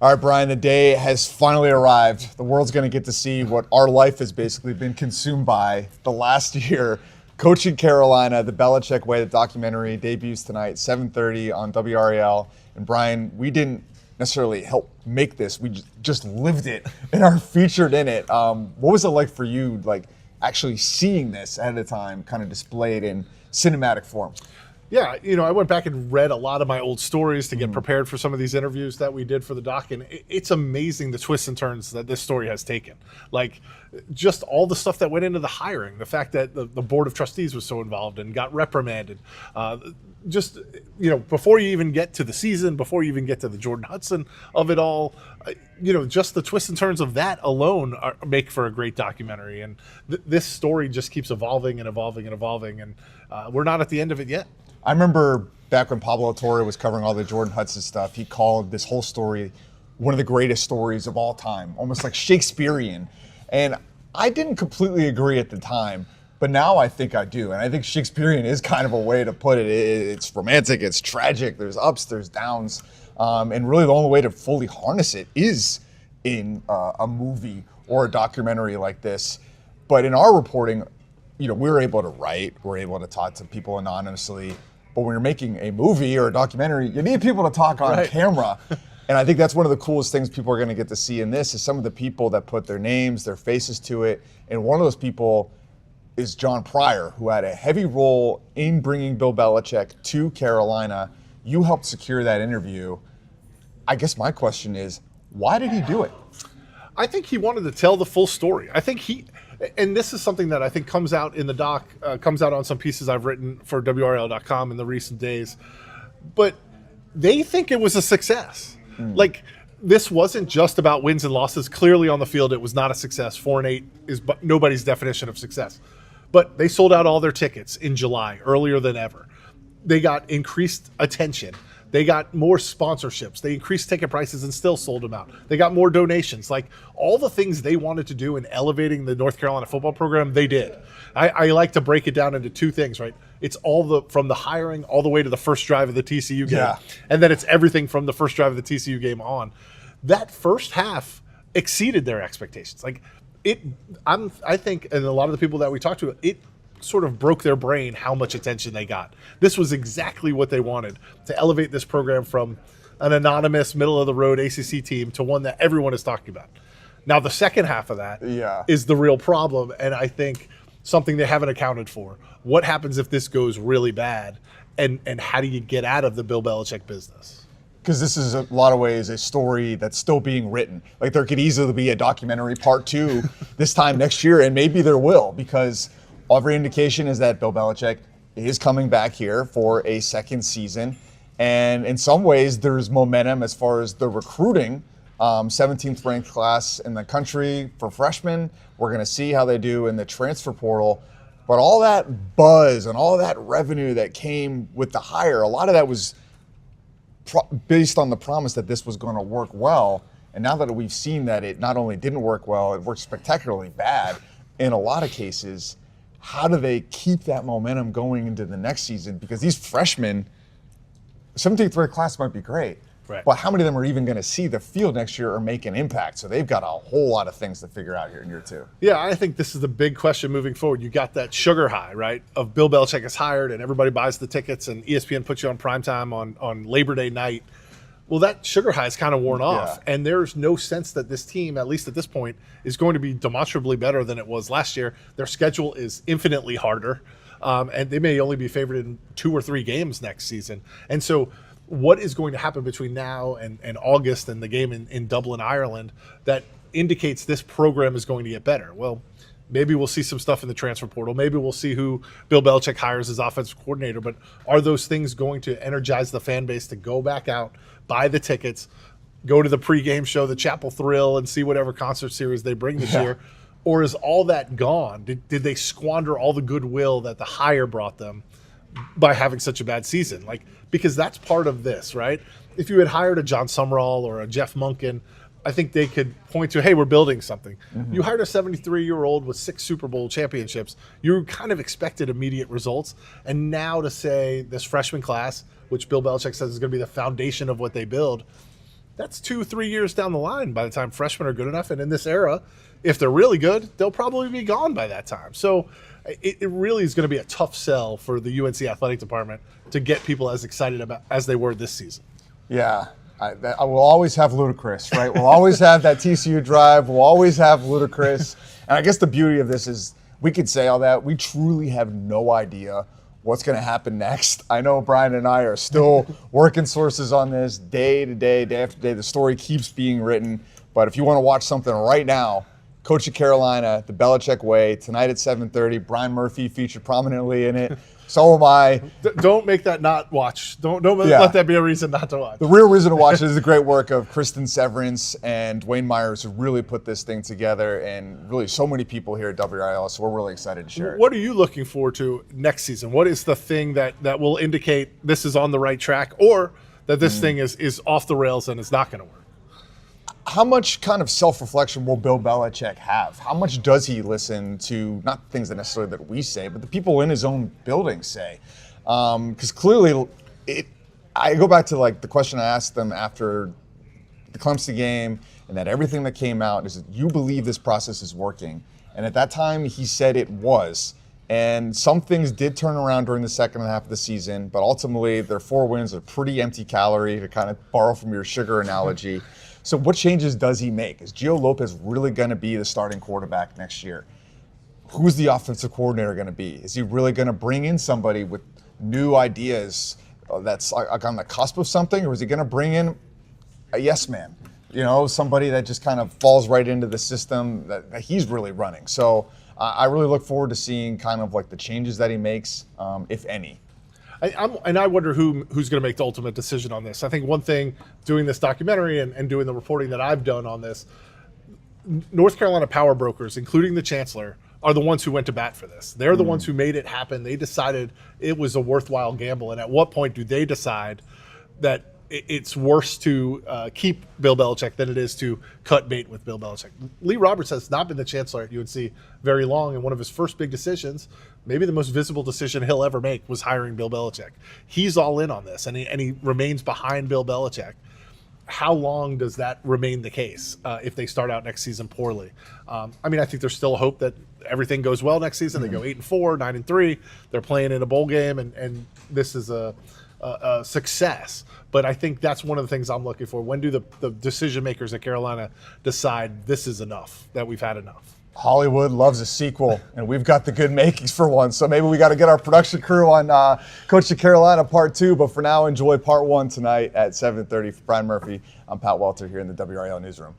All right, Brian, the day has finally arrived. The world's going to get to see what our life has basically been consumed by the last year. Coaching Carolina, the Belichick Way, the documentary debuts tonight, 7:30 on WRAL. And Brian, we didn't necessarily help make this. We just lived it and are featured in it. What was it like for you, like actually seeing this ahead of time, kind of displayed in cinematic form? Yeah, I went back and read a lot of my old stories to get prepared for some of these interviews that we did for the doc, and it's amazing the twists and turns that this story has taken. Like, just all the stuff that went into the hiring, the fact that the board of trustees was so involved and got reprimanded. Before you even get to the season, before you even get to the Jordan Hudson of it all, just the twists and turns of that alone make for a great documentary. And this story just keeps evolving and evolving and evolving, and we're not at the end of it yet. I remember back when Pablo Torre was covering all the Jordan Hudson stuff, he called this whole story one of the greatest stories of all time, almost like Shakespearean. And I didn't completely agree at the time, but now I think I do. And I think Shakespearean is kind of a way to put it. It's romantic, it's tragic, there's ups, there's downs. And really the only way to fully harness it is in a movie or a documentary like this. But in our reporting, we were able to write, we're able to talk to people anonymously. But when you're making a movie or a documentary, you need people to talk on camera. And I think that's one of the coolest things people are going to get to see in this is some of the people that put their names, their faces to it. And one of those people is John Pryor, who had a heavy role in bringing Bill Belichick to Carolina. You helped secure that interview. I guess my question is, why did he do it? I think he wanted to tell the full story. And this is something that I think comes out in the doc, comes out on some pieces I've written for WRL.com in the recent days. But they think it was a success. Like, this wasn't just about wins and losses. Clearly on the field, it was not a success. 4-8 is nobody's definition of success. But they sold out all their tickets in July, earlier than ever. They got increased attention. They got more sponsorships. They increased ticket prices and still sold them out. They got more donations. Like, all the things they wanted to do in elevating the North Carolina football program, they did. I like to break it down into two things, right? It's from the hiring all the way to the first drive of the TCU game. Yeah. And then it's everything from the first drive of the TCU game on. That first half exceeded their expectations. Like, I think, and a lot of the people that we talked to, it sort of broke their brain how much attention they got. This was exactly what they wanted, to elevate this program from an anonymous middle-of-the-road ACC team to one that everyone is talking about. Now, the second half of that is the real problem, and I think something they haven't accounted for. What happens if this goes really bad, and how do you get out of the Bill Belichick business? Because this is, a lot of ways, a story that's still being written. Like, there could easily be a documentary part 2 this time next year, and maybe there will, because every indication is that Bill Belichick is coming back here for a second season. And in some ways, there's momentum as far as the recruiting. 17th ranked class in the country for freshmen. We're going to see how they do in the transfer portal. But all that buzz and all that revenue that came with the hire, a lot of that was based on the promise that this was going to work well. And now that we've seen that it not only didn't work well, it worked spectacularly bad in a lot of cases. How do they keep that momentum going into the next season? Because these freshmen, 17th grade class might be great, but how many of them are even going to see the field next year or make an impact? So they've got a whole lot of things to figure out here in year 2. Yeah, I think this is the big question moving forward. You got that sugar high, right, of Bill Belichick is hired and everybody buys the tickets and ESPN puts you on primetime on Labor Day night. Well, that sugar high is kind of worn off, and there's no sense that this team, at least at this point, is going to be demonstrably better than it was last year. Their schedule is infinitely harder, and they may only be favored in 2 or 3 games next season. And so what is going to happen between now and August and the game in Dublin, Ireland, that indicates this program is going to get better? Well, maybe we'll see some stuff in the transfer portal. Maybe we'll see who Bill Belichick hires as offensive coordinator. But are those things going to energize the fan base to go back out, buy the tickets, go to the pregame show, the Chapel Thrill, and see whatever concert series they bring this year? Or is all that gone? Did they squander all the goodwill that the hire brought them by having such a bad season? Like, because that's part of this, right? If you had hired a John Sumrall or a Jeff Monken, I think they could point to, hey, we're building something. You hired a 73-year-old with 6 Super Bowl championships. You kind of expected immediate results. And now to say this freshman class, which Bill Belichick says is going to be the foundation of what they build, that's 2-3 years down the line by the time freshmen are good enough. And in this era, if they're really good, they'll probably be gone by that time. So it really is going to be a tough sell for the UNC athletic department to get people as excited about as they were this season. Yeah. I will always have Ludacris, right? We'll always have that TCU drive. We'll always have Ludacris. And I guess the beauty of this is we could say all that. We truly have no idea what's going to happen next. I know Brian and I are still working sources on this day to day, day after day. The story keeps being written. But if you want to watch something right now, Coach of Carolina, the Belichick Way, tonight at 7:30. Brian Murphy featured prominently in it. So am I. Don't make that not watch. Don't let that be a reason not to watch. The real reason to watch it is the great work of Kristen Severance and Dwayne Myers, who really put this thing together, and really so many people here at WIL. So we're really excited to share it. What are you looking forward to next season? What is the thing that will indicate this is on the right track, or that this thing is off the rails and is not going to work? How much kind of self-reflection will Bill Belichick have? How much does he listen to, not things that necessarily that we say, but the people in his own building say? Because clearly, I go back to like the question I asked them after the Clemson game, and that everything that came out is that you believe this process is working. And at that time, he said it was. And some things did turn around during the second half of the season, but ultimately their 4 wins are pretty empty calorie, to kind of borrow from your sugar analogy. So what changes does he make? Is Gio Lopez really going to be the starting quarterback next year? Who's the offensive coordinator going to be? Is he really going to bring in somebody with new ideas that's like on the cusp of something? Or is he going to bring in a yes man? You know, somebody that just kind of falls right into the system that he's really running. So I really look forward to seeing kind of like the changes that he makes, if any. I wonder who's going to make the ultimate decision on this. I think one thing, doing this documentary and doing the reporting that I've done on this, North Carolina power brokers, including the chancellor, are the ones who went to bat for this. They're the ones who made it happen. They decided it was a worthwhile gamble. And at what point do they decide that it's worse to keep Bill Belichick than it is to cut bait with Bill Belichick? Lee Roberts has not been the chancellor at UNC very long, and one of his first big decisions, maybe the most visible decision he'll ever make, was hiring Bill Belichick. He's all in on this, and he remains behind Bill Belichick. How long does that remain the case if they start out next season poorly? I think there's still hope that everything goes well next season. They go 8-4, 9-3. They're playing in a bowl game, and this is a success. But I think that's one of the things I'm looking for. When do the decision makers at Carolina decide this is enough, that we've had enough? Hollywood loves a sequel, and we've got the good makings for one. So maybe we got to get our production crew on Coach of Carolina Part 2. But for now, enjoy Part 1 tonight at 7:30. For Brian Murphy, I'm Pat Welter here in the WRL Newsroom.